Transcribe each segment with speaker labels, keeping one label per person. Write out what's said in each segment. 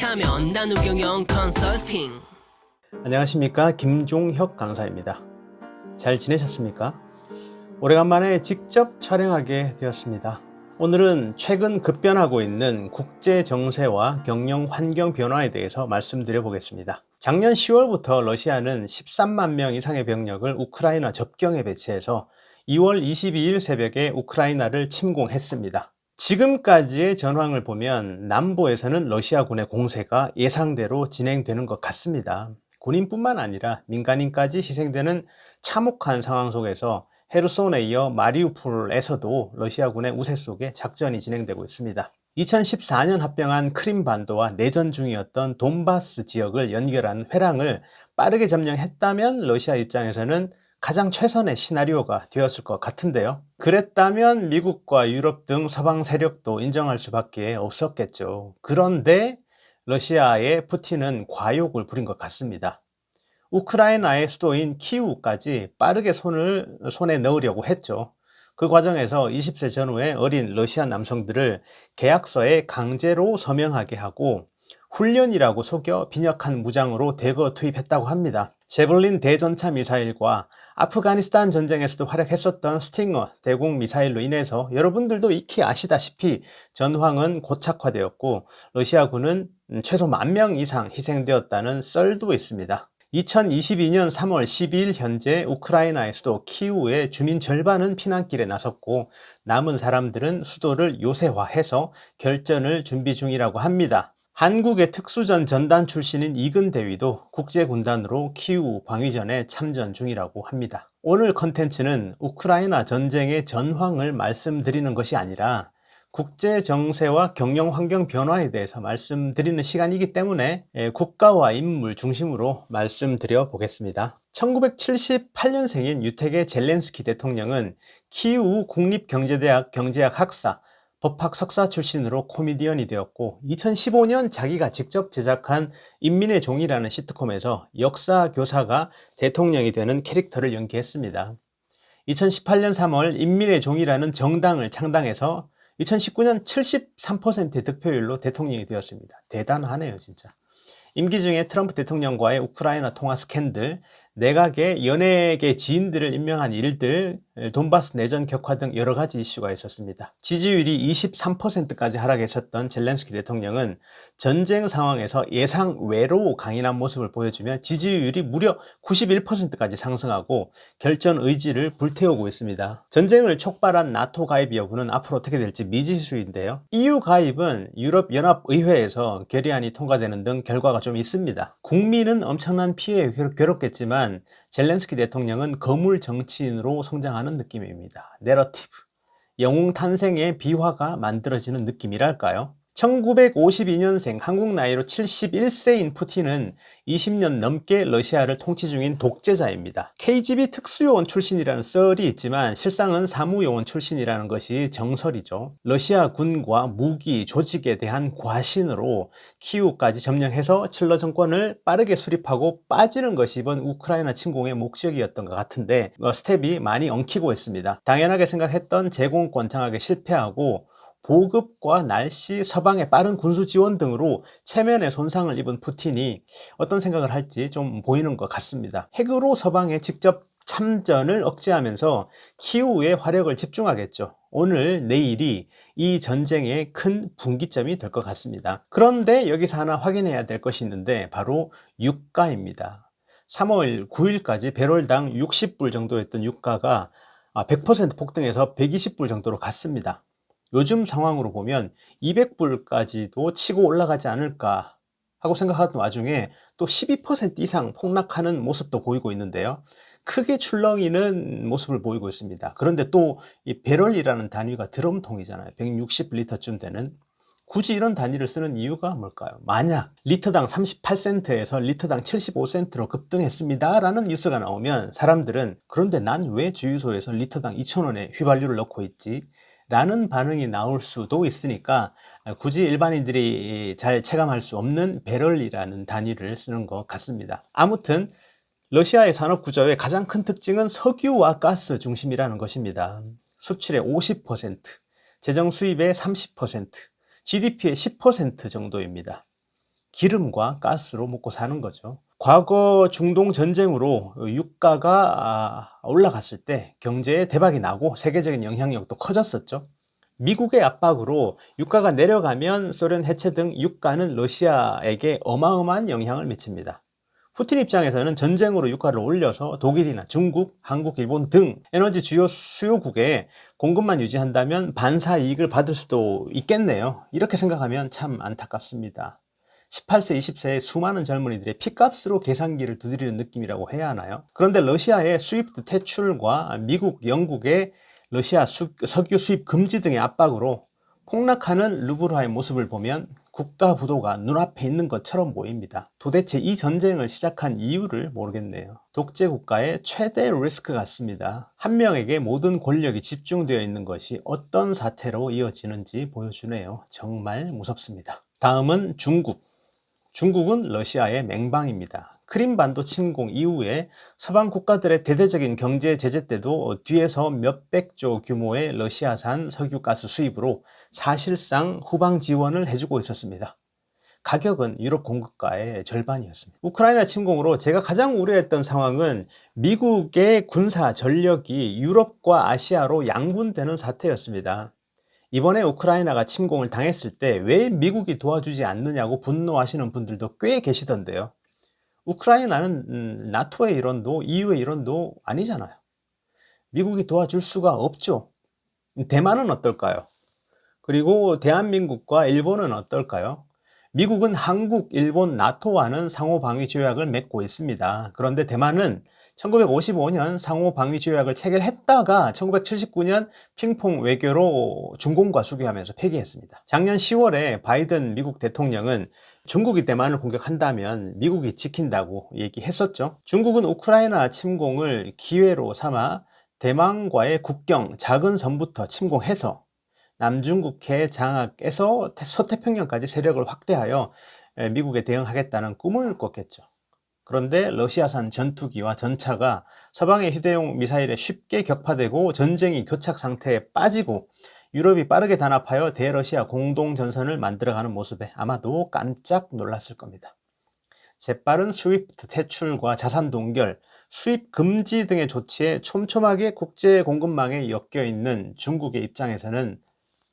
Speaker 1: 시작하면 나누경영 컨설팅.
Speaker 2: 안녕하십니까, 김종혁 강사입니다. 잘 지내셨습니까? 오래간만에 직접 촬영하게 되었습니다. 오늘은 최근 급변하고 있는 국제 정세와 경영 환경 변화에 대해서 말씀드려 보겠습니다. 작년 10월부터 러시아는 13만 명 이상의 병력을 우크라이나 접경에 배치해서 2월 22일 새벽에 우크라이나를 침공했습니다. 지금까지의 전황을 보면 남부에서는 러시아군의 공세가 예상대로 진행되는 것 같습니다. 군인뿐만 아니라 민간인까지 희생되는 참혹한 상황 속에서 헤르손에 이어 마리우폴에서도 러시아군의 우세 속에 작전이 진행되고 있습니다. 2014년 합병한 크림반도와 내전 중이었던 돈바스 지역을 연결한 회랑을 빠르게 점령했다면 러시아 입장에서는 가장 최선의 시나리오가 되었을 것 같은데요. 그랬다면 미국과 유럽 등 서방 세력도 인정할 수밖에 없었겠죠. 그런데 러시아의 푸틴은 과욕을 부린 것 같습니다. 우크라이나의 수도인 키우까지 빠르게 손에 넣으려고 했죠. 그 과정에서 20세 전후의 어린 러시아 남성들을 계약서에 강제로 서명하게 하고 훈련이라고 속여 빈약한 무장으로 대거 투입했다고 합니다. 제블린 대전차 미사일과 아프가니스탄 전쟁에서도 활약했었던 스팅어 대공 미사일로 인해서 여러분들도 익히 아시다시피 전황은 고착화되었고 러시아군은 최소 10,000명 이상 희생되었다는 썰도 있습니다. 2022년 3월 12일 현재 우크라이나의 수도 키우의 주민 절반은 피난길에 나섰고 남은 사람들은 수도를 요새화해서 결전을 준비 중이라고 합니다. 한국의 특수전 전단 출신인 이근 대위도 국제군단으로 키우 방위전에 참전 중이라고 합니다. 오늘 컨텐츠는 우크라이나 전쟁의 전황을 말씀드리는 것이 아니라 국제 정세와 경영 환경 변화에 대해서 말씀드리는 시간이기 때문에 국가와 인물 중심으로 말씀드려 보겠습니다. 1978년생인 유택의 젤렌스키 대통령은 키우 국립경제대학 경제학 학사, 법학 석사 출신으로 코미디언이 되었고 2015년 자기가 직접 제작한 인민의 종이라는 시트콤에서 역사 교사가 대통령이 되는 캐릭터를 연기했습니다. 2018년 3월 인민의 종이라는 정당을 창당해서 2019년 73%의 득표율로 대통령이 되었습니다. 대단하네요, 진짜. 임기 중에 트럼프 대통령과의 우크라이나 통화 스캔들, 내각의 연예계 지인들을 임명한 일들, 돈바스 내전 격화 등 여러 가지 이슈가 있었습니다. 지지율이 23%까지 하락했었던 젤렌스키 대통령은 전쟁 상황에서 예상 외로 강인한 모습을 보여주며 지지율이 무려 91%까지 상승하고 결전 의지를 불태우고 있습니다. 전쟁을 촉발한 나토 가입 여부는 앞으로 어떻게 될지 미지수인데요. EU 가입은 유럽연합의회에서 결의안이 통과되는 등 결과가 좀 있습니다. 국민은 엄청난 피해에 괴롭겠지만 젤렌스키 대통령은 거물 정치인으로 성장하는 느낌입니다. 내러티브, 영웅 탄생의 비화가 만들어지는 느낌이랄까요? 1952년생 한국 나이로 71세인 푸틴은 20년 넘게 러시아를 통치 중인 독재자입니다. KGB 특수요원 출신이라는 썰이 있지만 실상은 사무요원 출신이라는 것이 정설이죠. 러시아 군과 무기, 조직에 대한 과신으로 키우까지 점령해서 칠러 정권을 빠르게 수립하고 빠지는 것이 이번 우크라이나 침공의 목적이었던 것 같은데 스텝이 많이 엉키고 있습니다. 당연하게 생각했던 제공권 장악에 실패하고 보급과 날씨, 서방의 빠른 군수 지원 등으로 체면에 손상을 입은 푸틴이 어떤 생각을 할지 좀 보이는 것 같습니다. 핵으로 서방에 직접 참전을 억제하면서 키우의 화력을 집중하겠죠. 오늘, 내일이 이 전쟁의 큰 분기점이 될 것 같습니다. 그런데 여기서 하나 확인해야 될 것이 있는데 바로 유가입니다. 3월 9일까지 배럴당 60불 정도였던 유가가 100% 폭등해서 120불 정도로 갔습니다. 요즘 상황으로 보면 200불까지도 치고 올라가지 않을까 하고 생각하던 와중에 또 12% 이상 폭락하는 모습도 보이고 있는데요. 크게 출렁이는 모습을 보이고 있습니다. 그런데 또 이 배럴이라는 단위가 드럼통이잖아요. 160리터쯤 되는. 굳이 이런 단위를 쓰는 이유가 뭘까요? 만약 리터당 38센트에서 리터당 75센트로 급등했습니다 라는 뉴스가 나오면 사람들은 그런데 난 왜 주유소에서 리터당 2,000원에 휘발유를 넣고 있지? 라는 반응이 나올 수도 있으니까 굳이 일반인들이 잘 체감할 수 없는 배럴이라는 단위를 쓰는 것 같습니다. 아무튼 러시아의 산업 구조의 가장 큰 특징은 석유와 가스 중심이라는 것입니다. 수출의 50%, 재정 수입의 30%, GDP의 10% 정도입니다. 기름과 가스로 먹고 사는 거죠. 과거 중동 전쟁으로 유가가 올라갔을 때 경제에 대박이 나고 세계적인 영향력도 커졌었죠. 미국의 압박으로 유가가 내려가면 소련 해체 등 유가는 러시아에게 어마어마한 영향을 미칩니다. 푸틴 입장에서는 전쟁으로 유가를 올려서 독일이나 중국, 한국, 일본 등 에너지 주요 수요국에 공급만 유지한다면 반사 이익을 받을 수도 있겠네요. 이렇게 생각하면 참 안타깝습니다. 18세, 20세의 수많은 젊은이들의 피값으로 계산기를 두드리는 느낌이라고 해야 하나요? 그런데 러시아의 스위프트 퇴출과 미국, 영국의 러시아 석유 수입 금지 등의 압박으로 폭락하는 루블화의 모습을 보면 국가 부도가 눈앞에 있는 것처럼 보입니다. 도대체 이 전쟁을 시작한 이유를 모르겠네요. 독재 국가의 최대 리스크 같습니다. 한 명에게 모든 권력이 집중되어 있는 것이 어떤 사태로 이어지는지 보여주네요. 정말 무섭습니다. 다음은 중국. 중국은 러시아의 맹방입니다. 크림반도 침공 이후에 서방 국가들의 대대적인 경제 제재 때도 뒤에서 몇백조 규모의 러시아산 석유가스 수입으로 사실상 후방 지원을 해주고 있었습니다. 가격은 유럽 공급가의 절반이었습니다. 우크라이나 침공으로 제가 가장 우려했던 상황은 미국의 군사 전력이 유럽과 아시아로 양분되는 사태였습니다. 이번에 우크라이나가 침공을 당했을 때 왜 미국이 도와주지 않느냐고 분노하시는 분들도 꽤 계시던데요. 우크라이나는 나토의 일원도 EU의 일원도 아니잖아요. 미국이 도와줄 수가 없죠. 대만은 어떨까요? 그리고 대한민국과 일본은 어떨까요? 미국은 한국, 일본, 나토와는 상호방위 조약을 맺고 있습니다. 그런데 대만은 1955년 상호방위 조약을 체결했다가 1979년 핑퐁 외교로 중공과 수교하면서 폐기했습니다. 작년 10월에 바이든 미국 대통령은 중국이 대만을 공격한다면 미국이 지킨다고 얘기했었죠. 중국은 우크라이나 침공을 기회로 삼아 대만과의 국경 작은 섬부터 침공해서 남중국해 장악에서 서태평양까지 세력을 확대하여 미국에 대응하겠다는 꿈을 꿨겠죠. 그런데 러시아산 전투기와 전차가 서방의 휴대용 미사일에 쉽게 격파되고 전쟁이 교착 상태에 빠지고 유럽이 빠르게 단합하여 대러시아 공동전선을 만들어가는 모습에 아마도 깜짝 놀랐을 겁니다. 재빠른 스위프트 퇴출과 자산 동결, 수입 금지 등의 조치에 촘촘하게 국제 공급망에 엮여 있는 중국의 입장에서는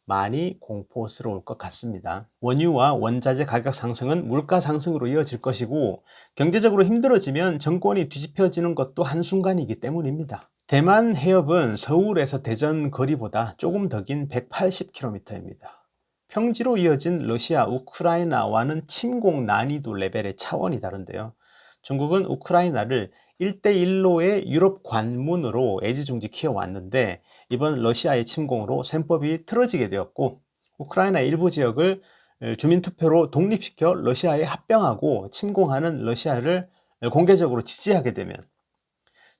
Speaker 2: 많이 공포스러울 것 같습니다. 원유와 원자재 가격 상승은 물가 상승으로 이어질 것이고 경제적으로 힘들어지면 정권이 뒤집혀지는 것도 한순간이기 때문입니다. 대만 해협은 서울에서 대전 거리보다 조금 더 긴 180km입니다. 평지로 이어진 러시아, 우크라이나와는 침공 난이도 레벨의 차원이 다른데요. 중국은 우크라이나를 1대1로의 유럽 관문으로 애지중지 키워왔는데 이번 러시아의 침공으로 셈법이 틀어지게 되었고 우크라이나 일부 지역을 주민투표로 독립시켜 러시아에 합병하고 침공하는 러시아를 공개적으로 지지하게 되면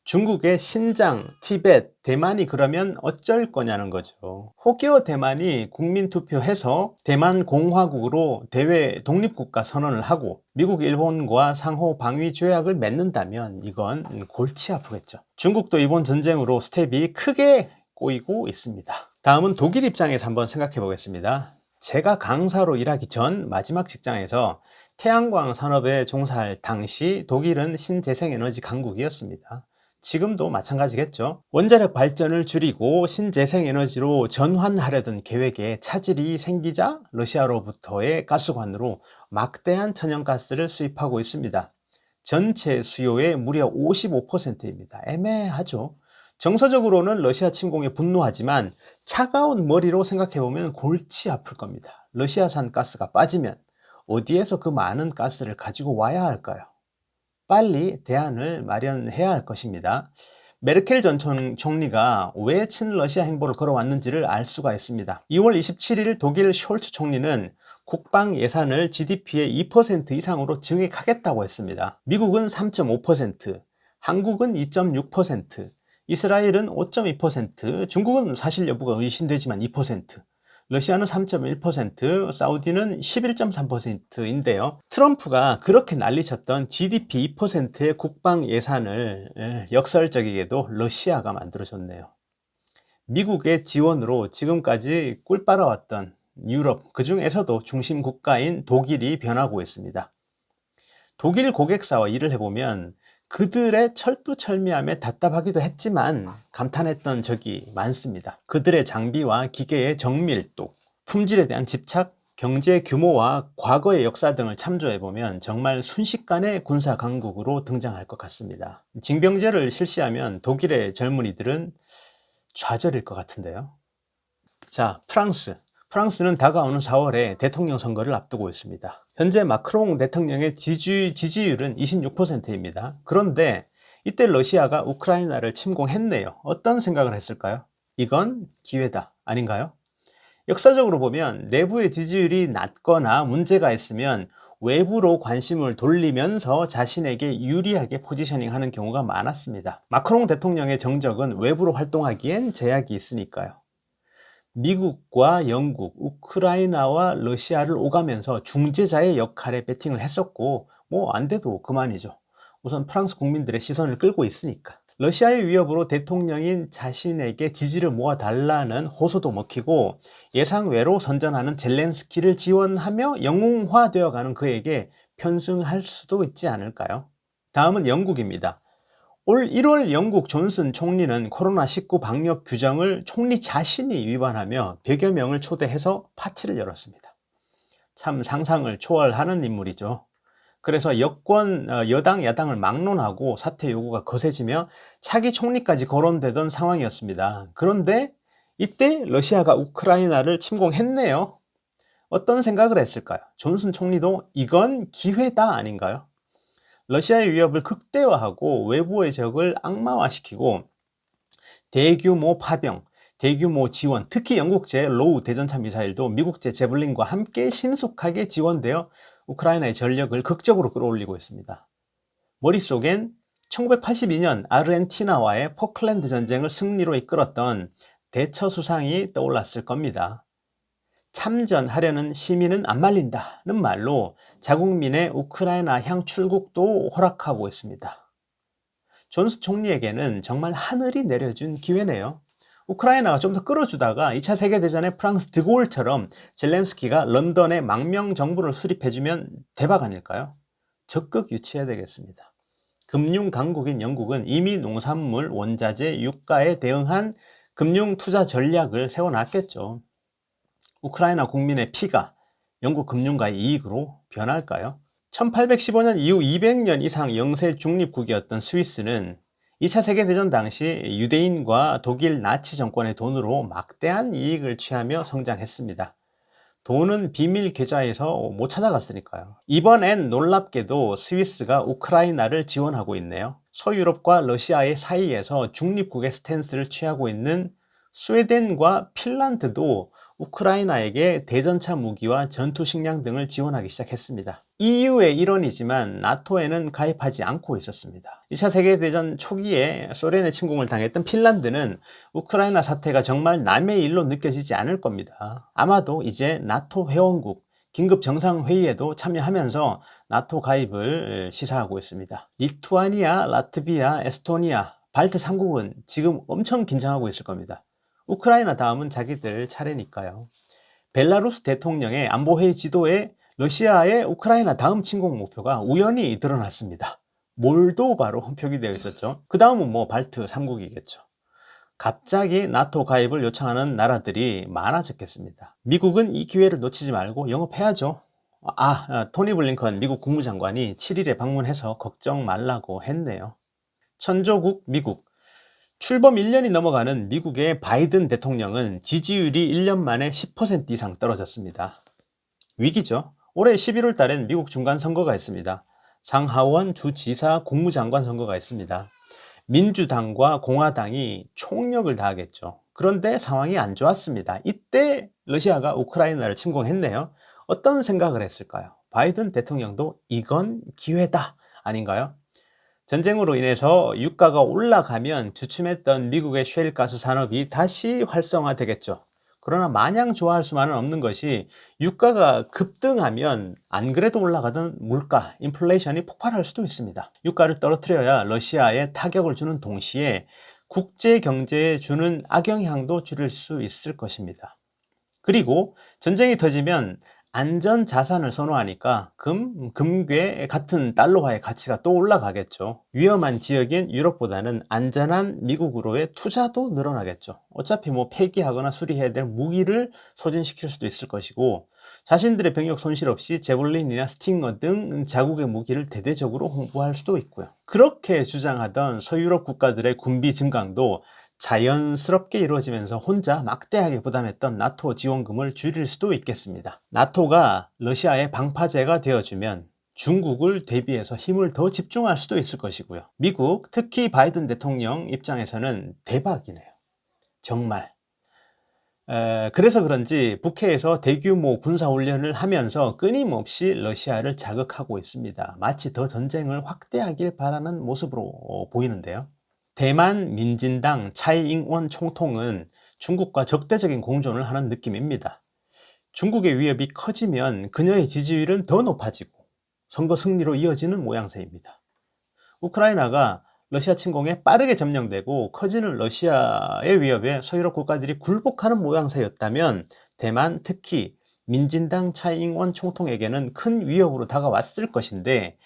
Speaker 2: 중국의 신장, 티벳, 대만이 그러면 어쩔 거냐는 거죠. 혹여 대만이 국민투표해서 대만 공화국으로 대외 독립국가 선언을 하고 미국, 일본과 상호 방위 조약을 맺는다면 이건 골치 아프겠죠. 중국도 이번 전쟁으로 스텝이 크게 꼬이고 있습니다. 다음은 독일 입장에서 한번 생각해 보겠습니다. 제가 강사로 일하기 전 마지막 직장에서 태양광 산업에 종사할 당시 독일은 신재생에너지 강국이었습니다. 지금도 마찬가지겠죠. 원자력 발전을 줄이고 신재생에너지로 전환하려던 계획에 차질이 생기자 러시아로부터의 가스관으로 막대한 천연가스를 수입하고 있습니다. 전체 수요의 무려 55%입니다. 애매하죠. 정서적으로는 러시아 침공에 분노하지만 차가운 머리로 생각해보면 골치 아플 겁니다. 러시아산 가스가 빠지면 어디에서 그 많은 가스를 가지고 와야 할까요? 빨리 대안을 마련해야 할 것입니다. 메르켈 전 총리가 왜 친러시아 행보를 걸어왔는지를 알 수가 있습니다. 2월 27일 독일 숄츠 총리는 국방 예산을 GDP의 2% 이상으로 증액하겠다고 했습니다. 미국은 3.5%, 한국은 2.6%, 이스라엘은 5.2%, 중국은 사실 여부가 의심되지만 2%, 러시아는 3.1%, 사우디는 11.3%인데요. 트럼프가 그렇게 난리쳤던 GDP 2%의 국방 예산을 역설적이게도 러시아가 만들어줬네요. 미국의 지원으로 지금까지 꿀 빨아왔던 유럽, 그 중에서도 중심 국가인 독일이 변하고 있습니다. 독일 고객사와 일을 해보면 그들의 철두철미함에 답답하기도 했지만 감탄했던 적이 많습니다. 그들의 장비와 기계의 정밀도, 품질에 대한 집착, 경제 규모와 과거의 역사 등을 참조해보면 정말 순식간에 군사 강국으로 등장할 것 같습니다. 징병제를 실시하면 독일의 젊은이들은 좌절일 것 같은데요. 자, 프랑스는 다가오는 4월에 대통령 선거를 앞두고 있습니다. 현재 마크롱 대통령의 지지율은 26%입니다. 그런데 이때 러시아가 우크라이나를 침공했네요. 어떤 생각을 했을까요? 이건 기회다, 아닌가요? 역사적으로 보면 내부의 지지율이 낮거나 문제가 있으면 외부로 관심을 돌리면서 자신에게 유리하게 포지셔닝하는 경우가 많았습니다. 마크롱 대통령의 정적은 외부로 활동하기엔 제약이 있으니까요. 미국과 영국, 우크라이나와 러시아를 오가면서 중재자의 역할에 배팅을 했었고 안 돼도 그만이죠. 우선 프랑스 국민들의 시선을 끌고 있으니까. 러시아의 위협으로 대통령인 자신에게 지지를 모아달라는 호소도 먹히고 예상외로 선전하는 젤렌스키를 지원하며 영웅화되어가는 그에게 편승할 수도 있지 않을까요? 다음은 영국입니다. 올 1월 영국 존슨 총리는 코로나19 방역 규정을 총리 자신이 위반하며 100여 명을 초대해서 파티를 열었습니다. 참 상상을 초월하는 인물이죠. 그래서 여당, 야당을 막론하고 사퇴 요구가 거세지며 차기 총리까지 거론되던 상황이었습니다. 그런데 이때 러시아가 우크라이나를 침공했네요. 어떤 생각을 했을까요? 존슨 총리도 이건 기회다 아닌가요? 러시아의 위협을 극대화하고 외부의 적을 악마화시키고 대규모 파병, 대규모 지원, 특히 영국제 로우 대전차 미사일도 미국제 제블린과 함께 신속하게 지원되어 우크라이나의 전력을 극적으로 끌어올리고 있습니다. 머릿속엔 1982년 아르헨티나와의 포클랜드 전쟁을 승리로 이끌었던 대처 수상이 떠올랐을 겁니다. 참전하려는 시민은 안 말린다는 말로 자국민의 우크라이나 향 출국도 허락하고 있습니다. 존스 총리에게는 정말 하늘이 내려준 기회네요. 우크라이나가 좀 더 끌어주다가 2차 세계대전의 프랑스 드골처럼 젤렌스키가 런던에 망명 정부를 수립해주면 대박 아닐까요? 적극 유치해야 되겠습니다. 금융 강국인 영국은 이미 농산물, 원자재, 유가에 대응한 금융 투자 전략을 세워놨겠죠. 우크라이나 국민의 피가 영국 금융가의 이익으로 변할까요? 1815년 이후 200년 이상 영세 중립국이었던 스위스는 2차 세계대전 당시 유대인과 독일 나치 정권의 돈으로 막대한 이익을 취하며 성장했습니다. 돈은 비밀 계좌에서 못 찾아갔으니까요. 이번엔 놀랍게도 스위스가 우크라이나를 지원하고 있네요. 서유럽과 러시아의 사이에서 중립국의 스탠스를 취하고 있는 스웨덴과 핀란드도 우크라이나에게 대전차 무기와 전투 식량 등을 지원하기 시작했습니다. EU의 일원이지만 나토에는 가입하지 않고 있었습니다. 2차 세계대전 초기에 소련의 침공을 당했던 핀란드는 우크라이나 사태가 정말 남의 일로 느껴지지 않을 겁니다. 아마도 이제 나토 회원국 긴급 정상회의에도 참여하면서 나토 가입을 시사하고 있습니다. 리투아니아, 라트비아, 에스토니아, 발트 3국은 지금 엄청 긴장하고 있을 겁니다. 우크라이나 다음은 자기들 차례니까요. 벨라루스 대통령의 안보회의 지도에 러시아의 우크라이나 다음 침공 목표가 우연히 드러났습니다. 몰도바로 표기되어 있었죠. 그 다음은 발트 3국이겠죠. 갑자기 나토 가입을 요청하는 나라들이 많아졌겠습니다. 미국은 이 기회를 놓치지 말고 영업해야죠. 토니 블링컨 미국 국무장관이 7일에 방문해서 걱정 말라고 했네요. 천조국 미국. 출범 1년이 넘어가는 미국의 바이든 대통령은 지지율이 1년 만에 10% 이상 떨어졌습니다. 위기죠. 올해 11월 달엔 미국 중간선거가 있습니다. 상하원, 주지사, 국무장관 선거가 있습니다. 민주당과 공화당이 총력을 다하겠죠. 그런데 상황이 안 좋았습니다. 이때 러시아가 우크라이나를 침공했네요. 어떤 생각을 했을까요? 바이든 대통령도 이건 기회다 아닌가요? 전쟁으로 인해서 유가가 올라가면 주춤했던 미국의 셰일가스 산업이 다시 활성화되겠죠. 그러나 마냥 좋아할 수만은 없는 것이 유가가 급등하면 안 그래도 올라가던 물가, 인플레이션이 폭발할 수도 있습니다. 유가를 떨어뜨려야 러시아에 타격을 주는 동시에 국제 경제에 주는 악영향도 줄일 수 있을 것입니다. 그리고 전쟁이 터지면 안전 자산을 선호하니까 금괴 같은 달러화의 가치가 또 올라가겠죠. 위험한 지역인 유럽보다는 안전한 미국으로의 투자도 늘어나겠죠. 어차피 뭐 폐기하거나 수리해야 될 무기를 소진시킬 수도 있을 것이고, 자신들의 병력 손실 없이 제블린이나 스팅어 등 자국의 무기를 대대적으로 홍보할 수도 있고요. 그렇게 주장하던 서유럽 국가들의 군비 증강도 자연스럽게 이루어지면서 혼자 막대하게 부담했던 나토 지원금을 줄일 수도 있겠습니다. 나토가 러시아의 방파제가 되어주면 중국을 대비해서 힘을 더 집중할 수도 있을 것이고요. 미국, 특히 바이든 대통령 입장에서는 대박이네요. 정말. 그래서 그런지 북해에서 대규모 군사훈련을 하면서 끊임없이 러시아를 자극하고 있습니다. 마치 더 전쟁을 확대하길 바라는 모습으로 보이는데요. 대만 민진당 차이잉원 총통은 중국과 적대적인 공존을 하는 느낌입니다. 중국의 위협이 커지면 그녀의 지지율은 더 높아지고 선거 승리로 이어지는 모양새입니다. 우크라이나가 러시아 침공에 빠르게 점령되고 커지는 러시아의 위협에 서유럽 국가들이 굴복하는 모양새였다면 대만, 특히 민진당 차이잉원 총통에게는 큰 위협으로 다가왔을 것인데,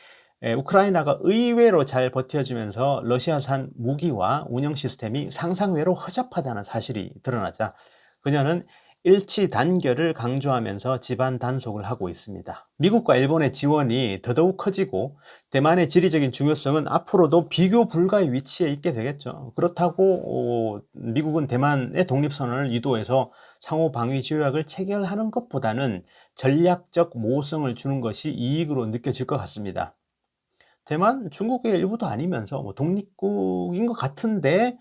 Speaker 2: 우크라이나가 의외로 잘 버텨주면서 러시아산 무기와 운영 시스템이 상상외로 허접하다는 사실이 드러나자 그녀는 일치 단결을 강조하면서 집안 단속을 하고 있습니다. 미국과 일본의 지원이 더더욱 커지고 대만의 지리적인 중요성은 앞으로도 비교 불가의 위치에 있게 되겠죠. 그렇다고 미국은 대만의 독립선언을 유도해서 상호 방위 조약을 체결하는 것보다는 전략적 모성을 주는 것이 이익으로 느껴질 것 같습니다. 대만 중국의 일부도 아니면서 독립국인 것 같은데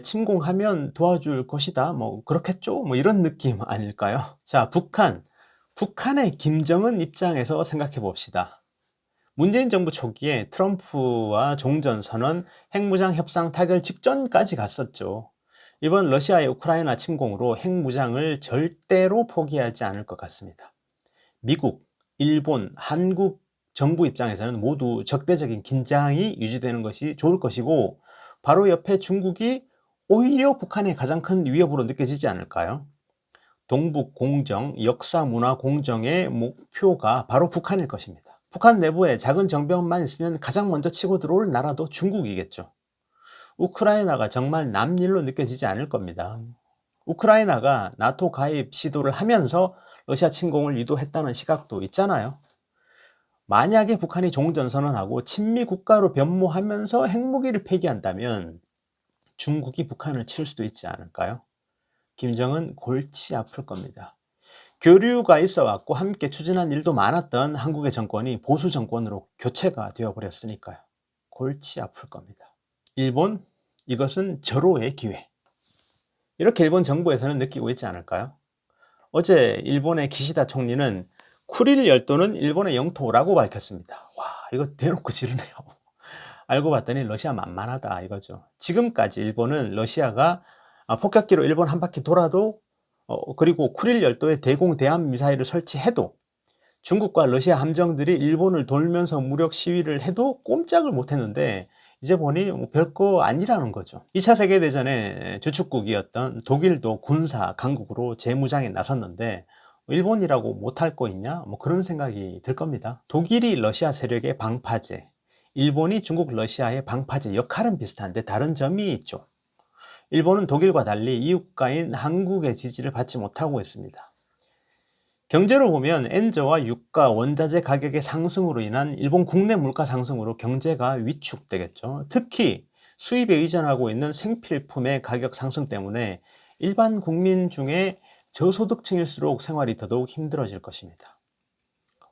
Speaker 2: 침공하면 도와줄 것이다, 그렇겠죠, 이런 느낌 아닐까요? 자, 북한의 김정은 입장에서 생각해 봅시다. 문재인 정부 초기에 트럼프와 종전선언, 핵무장 협상 타결 직전까지 갔었죠. 이번 러시아의 우크라이나 침공으로 핵무장을 절대로 포기하지 않을 것 같습니다. 미국, 일본, 한국 정부 입장에서는 모두 적대적인 긴장이 유지되는 것이 좋을 것이고, 바로 옆에 중국이 오히려 북한의 가장 큰 위협으로 느껴지지 않을까요? 동북 공정, 역사 문화 공정의 목표가 바로 북한일 것입니다. 북한 내부에 작은 정병만 있으면 가장 먼저 치고 들어올 나라도 중국이겠죠. 우크라이나가 정말 남일로 느껴지지 않을 겁니다. 우크라이나가 나토 가입 시도를 하면서 러시아 침공을 유도했다는 시각도 있잖아요. 만약에 북한이 종전선언하고 친미 국가로 변모하면서 핵무기를 폐기한다면 중국이 북한을 칠 수도 있지 않을까요? 김정은 골치 아플 겁니다. 교류가 있어 왔고 함께 추진한 일도 많았던 한국의 정권이 보수 정권으로 교체가 되어버렸으니까요. 골치 아플 겁니다. 일본, 이것은 절호의 기회. 이렇게 일본 정부에서는 느끼고 있지 않을까요? 어제 일본의 기시다 총리는 쿠릴 열도는 일본의 영토라고 밝혔습니다. 와, 이거 대놓고 지르네요. 알고 봤더니 러시아 만만하다 이거죠. 지금까지 일본은 러시아가 폭격기로 일본 한 바퀴 돌아도 그리고 쿠릴 열도에 대공 대함 미사일을 설치해도, 중국과 러시아 함정들이 일본을 돌면서 무력 시위를 해도 꼼짝을 못했는데 이제 보니 별거 아니라는 거죠. 2차 세계대전의 주축국이었던 독일도 군사 강국으로 재무장에 나섰는데 일본이라고 못할 거 있냐? 그런 생각이 들 겁니다. 독일이 러시아 세력의 방파제, 일본이 중국 러시아의 방파제 역할은 비슷한데 다른 점이 있죠. 일본은 독일과 달리 이웃국가인 한국의 지지를 받지 못하고 있습니다. 경제로 보면 엔저와 유가, 원자재 가격의 상승으로 인한 일본 국내 물가 상승으로 경제가 위축되겠죠. 특히 수입에 의존하고 있는 생필품의 가격 상승 때문에 일반 국민 중에 저소득층일수록 생활이 더더욱 힘들어질 것입니다.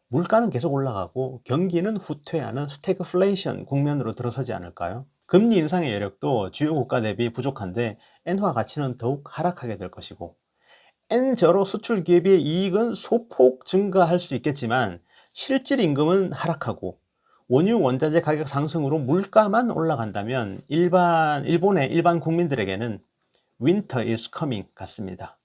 Speaker 2: 물가는 계속 올라가고 경기는 후퇴하는 스태그플레이션 국면으로 들어서지 않을까요? 금리 인상의 여력도 주요 국가 대비 부족한데 엔화 가치는 더욱 하락하게 될 것이고, 엔저로 수출 기업의 이익은 소폭 증가할 수 있겠지만 실질 임금은 하락하고 원유 원자재 가격 상승으로 물가만 올라간다면 일본의 일반 국민들에게는 winter is coming 같습니다.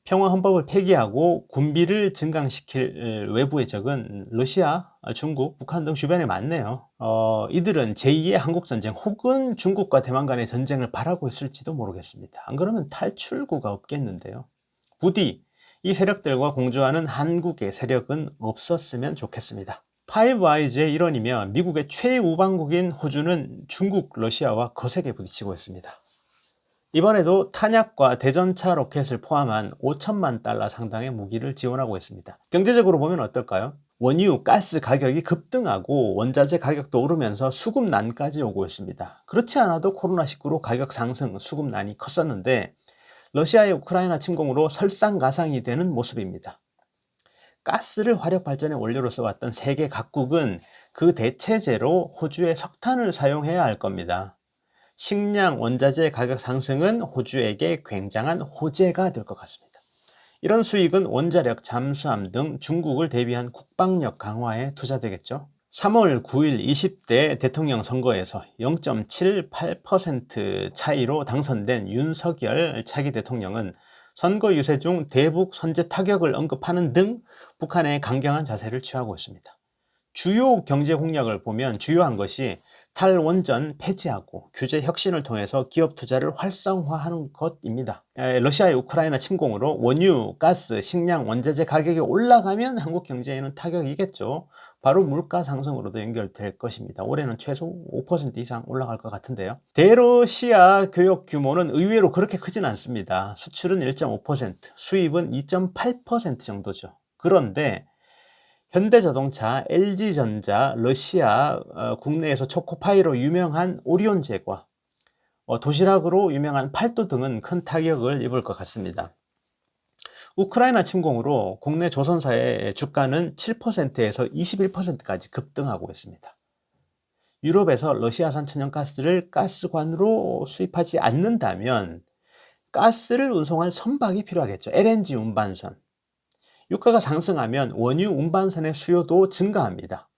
Speaker 2: 평화 헌법을 폐기하고 군비를 증강시킬 외부의 적은 러시아, 중국, 북한 등 주변에 많네요. 이들은 제2의 한국전쟁 혹은 중국과 대만 간의 전쟁을 바라고 있을지도 모르겠습니다. 안 그러면 탈출구가 없겠는데요. 부디 이 세력들과 공조하는 한국의 세력은 없었으면 좋겠습니다. 파이브 아이즈의 일원이며 미국의 최우방국인 호주는 중국, 러시아와 거세게 부딪히고 있습니다. 이번에도 탄약과 대전차 로켓을 포함한 5천만 달러 상당의 무기를 지원하고 있습니다. 경제적으로 보면 어떨까요? 원유, 가스 가격이 급등하고 원자재 가격도 오르면서 수급난까지 오고 있습니다. 그렇지 않아도 코로나19로 가격 상승, 수급난이 컸었는데 러시아의 우크라이나 침공으로 설상가상이 되는 모습입니다. 가스를 화력 발전의 원료로 써왔던 세계 각국은 그 대체제로 호주의 석탄을 사용해야 할 겁니다. 식량, 원자재 가격 상승은 호주에게 굉장한 호재가 될 것 같습니다. 이런 수익은 원자력 잠수함 등 중국을 대비한 국방력 강화에 투자되겠죠. 3월 9일 20대 대통령 선거에서 0.78% 차이로 당선된 윤석열 차기 대통령은 선거 유세 중 대북 선제 타격을 언급하는 등 북한에 강경한 자세를 취하고 있습니다. 주요 경제 공약을 보면 주요한 것이 탈원전 폐지하고 규제 혁신을 통해서 기업 투자를 활성화하는 것입니다. 러시아의 우크라이나 침공으로 원유, 가스, 식량, 원자재 가격이 올라가면 한국 경제에는 타격이겠죠. 바로 물가 상승으로도 연결될 것입니다. 올해는 최소 5% 이상 올라갈 것 같은데요. 대러시아 교역 규모는 의외로 그렇게 크진 않습니다. 수출은 1.5%, 수입은 2.8% 정도죠. 그런데 현대자동차, LG전자, 러시아 국내에서 초코파이로 유명한 오리온 제과, 도시락으로 유명한 팔도 등은 큰 타격을 입을 것 같습니다. 우크라이나 침공으로 국내 조선사의 주가는 7%에서 21%까지 급등하고 있습니다. 유럽에서 러시아산 천연가스를 가스관으로 수입하지 않는다면 가스를 운송할 선박이 필요하겠죠. LNG 운반선. 유가가 상승하면 원유 운반선의 수요도 증가합니다.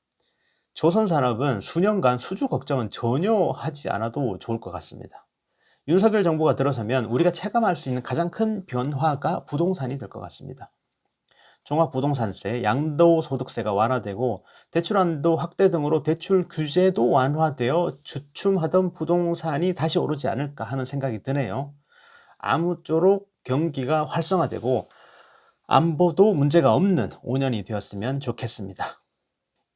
Speaker 2: 조선산업은 수년간 수주 걱정은 전혀 하지 않아도 좋을 것 같습니다. 윤석열 정부가 들어서면 우리가 체감할 수 있는 가장 큰 변화가 부동산이 될 것 같습니다. 종합부동산세, 양도소득세가 완화되고 대출한도 확대 등으로 대출 규제도 완화되어 주춤하던 부동산이 다시 오르지 않을까 하는 생각이 드네요. 아무쪼록 경기가 활성화되고 안보도 문제가 없는 5년이 되었으면 좋겠습니다.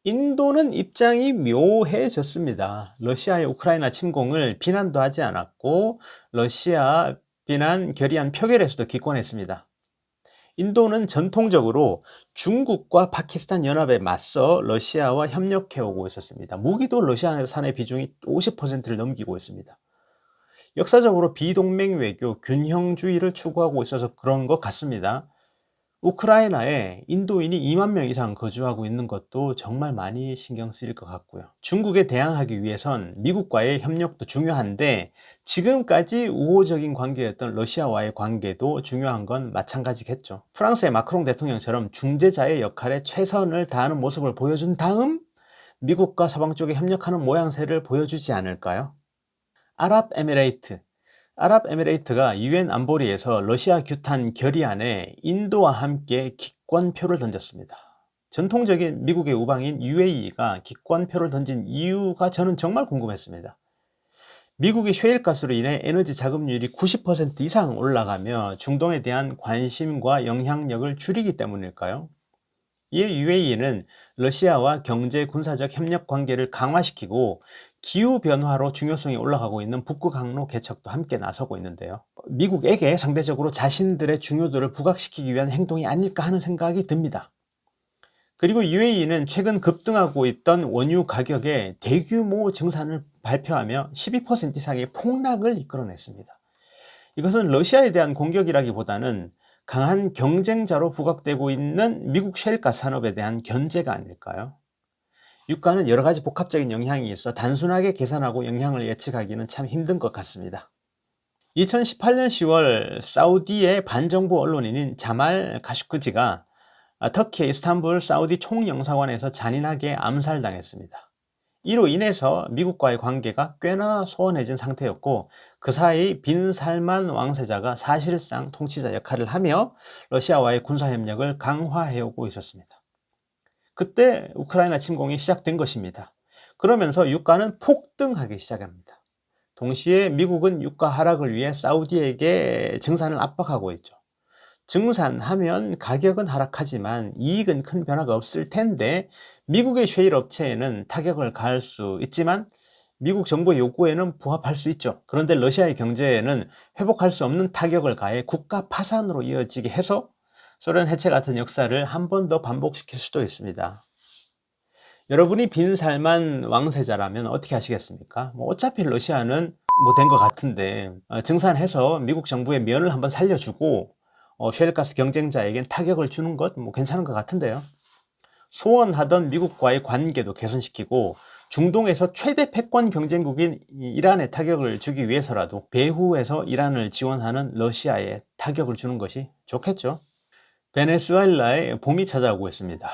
Speaker 2: 인도는 입장이 묘해졌습니다. 러시아의 우크라이나 침공을 비난도 하지 않았고 러시아 비난 결의안 표결에서도 기권했습니다. 인도는 전통적으로 중국과 파키스탄 연합에 맞서 러시아와 협력해오고 있었습니다. 무기도 러시아산의 비중이 50%를 넘기고 있습니다. 역사적으로 비동맹 외교, 균형주의를 추구하고 있어서 그런 것 같습니다. 우크라이나에 인도인이 2만 명 이상 거주하고 있는 것도 정말 많이 신경 쓰일 것 같고요. 중국에 대항하기 위해선 미국과의 협력도 중요한데 지금까지 우호적인 관계였던 러시아와의 관계도 중요한 건 마찬가지겠죠. 프랑스의 마크롱 대통령처럼 중재자의 역할에 최선을 다하는 모습을 보여준 다음 미국과 서방 쪽에 협력하는 모양새를 보여주지 않을까요? 아랍에미레이트가 유엔 안보리에서 러시아 규탄 결의안에 인도와 함께 기권표를 던졌습니다. 전통적인 미국의 우방인 UAE가 기권표를 던진 이유가 저는 정말 궁금했습니다. 미국의 셰일가스로 인해 에너지 자급률이 90% 이상 올라가며 중동에 대한 관심과 영향력을 줄이기 때문일까요? 이에 UAE는 러시아와 경제 군사적 협력 관계를 강화시키고 기후변화로 중요성이 올라가고 있는 북극 항로 개척도 함께 나서고 있는데요. 미국에게 상대적으로 자신들의 중요도를 부각시키기 위한 행동이 아닐까 하는 생각이 듭니다. 그리고 UAE는 최근 급등하고 있던 원유 가격에 대규모 증산을 발표하며 12% 이상의 폭락을 이끌어냈습니다. 이것은 러시아에 대한 공격이라기보다는 강한 경쟁자로 부각되고 있는 미국 셰일가스 산업에 대한 견제가 아닐까요? 유가는 여러 가지 복합적인 영향이 있어 단순하게 계산하고 영향을 예측하기는 참 힘든 것 같습니다. 2018년 10월 사우디의 반정부 언론인인 자말 가슈크지가 터키 이스탄불 사우디 총영사관에서 잔인하게 암살당했습니다. 이로 인해서 미국과의 관계가 꽤나 소원해진 상태였고 그 사이 빈 살만 왕세자가 사실상 통치자 역할을 하며 러시아와의 군사협력을 강화해오고 있었습니다. 그때 우크라이나 침공이 시작된 것입니다. 그러면서 유가는 폭등하기 시작합니다. 동시에 미국은 유가 하락을 위해 사우디에게 증산을 압박하고 있죠. 증산하면 가격은 하락하지만 이익은 큰 변화가 없을 텐데 미국의 셰일 업체에는 타격을 가할 수 있지만 미국 정부 요구에는 부합할 수 있죠. 그런데 러시아의 경제에는 회복할 수 없는 타격을 가해 국가 파산으로 이어지게 해서 소련 해체 같은 역사를 한 번 더 반복시킬 수도 있습니다. 여러분이 빈살만 왕세자라면 어떻게 하시겠습니까? 어차피 러시아는 된 것 같은데 증산해서 미국 정부의 면을 한번 살려주고 셰일가스 경쟁자에겐 타격을 주는 것 괜찮은 것 같은데요. 소원하던 미국과의 관계도 개선시키고 중동에서 최대 패권 경쟁국인 이란에 타격을 주기 위해서라도 배후에서 이란을 지원하는 러시아에 타격을 주는 것이 좋겠죠. 베네수엘라에 봄이 찾아오고 있습니다.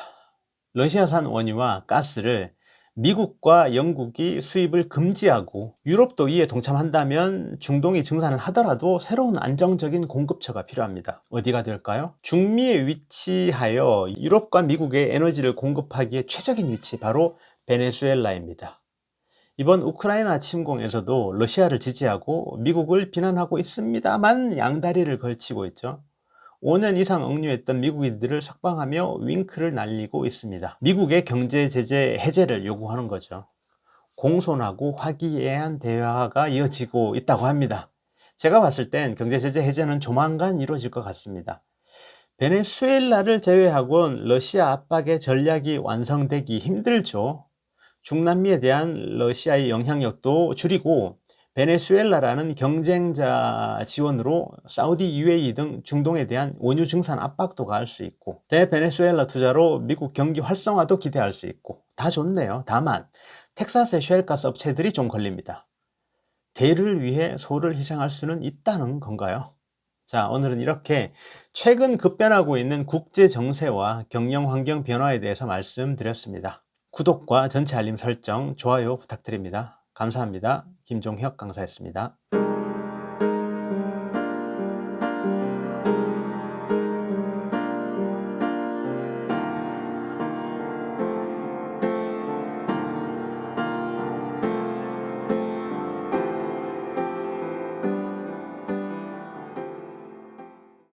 Speaker 2: 러시아산 원유와 가스를 미국과 영국이 수입을 금지하고 유럽도 이에 동참한다면 중동이 증산을 하더라도 새로운 안정적인 공급처가 필요합니다. 어디가 될까요? 중미에 위치하여 유럽과 미국의 에너지를 공급하기에 최적인 위치, 바로 베네수엘라입니다. 이번 우크라이나 침공에서도 러시아를 지지하고 미국을 비난하고 있습니다만 양다리를 걸치고 있죠. 5년 이상 억류했던 미국인들을 석방하며 윙크를 날리고 있습니다. 미국의 경제 제재 해제를 요구하는 거죠. 공손하고 화기애애한 대화가 이어지고 있다고 합니다. 제가 봤을 땐 경제 제재 해제는 조만간 이루어질 것 같습니다. 베네수엘라를 제외하고는 러시아 압박의 전략이 완성되기 힘들죠. 중남미에 대한 러시아의 영향력도 줄이고 베네수엘라라는 경쟁자 지원으로 사우디, UAE 등 중동에 대한 원유 증산 압박도 가할 수 있고 대베네수엘라 투자로 미국 경기 활성화도 기대할 수 있고 다 좋네요. 다만 텍사스의 셰일가스 업체들이 좀 걸립니다. 대를 위해 소를 희생할 수는 있다는 건가요? 자, 오늘은 이렇게 최근 급변하고 있는 국제 정세와 경영 환경 변화에 대해서 말씀드렸습니다. 구독과 전체 알림 설정, 좋아요 부탁드립니다. 감사합니다. 김종혁 강사였습니다.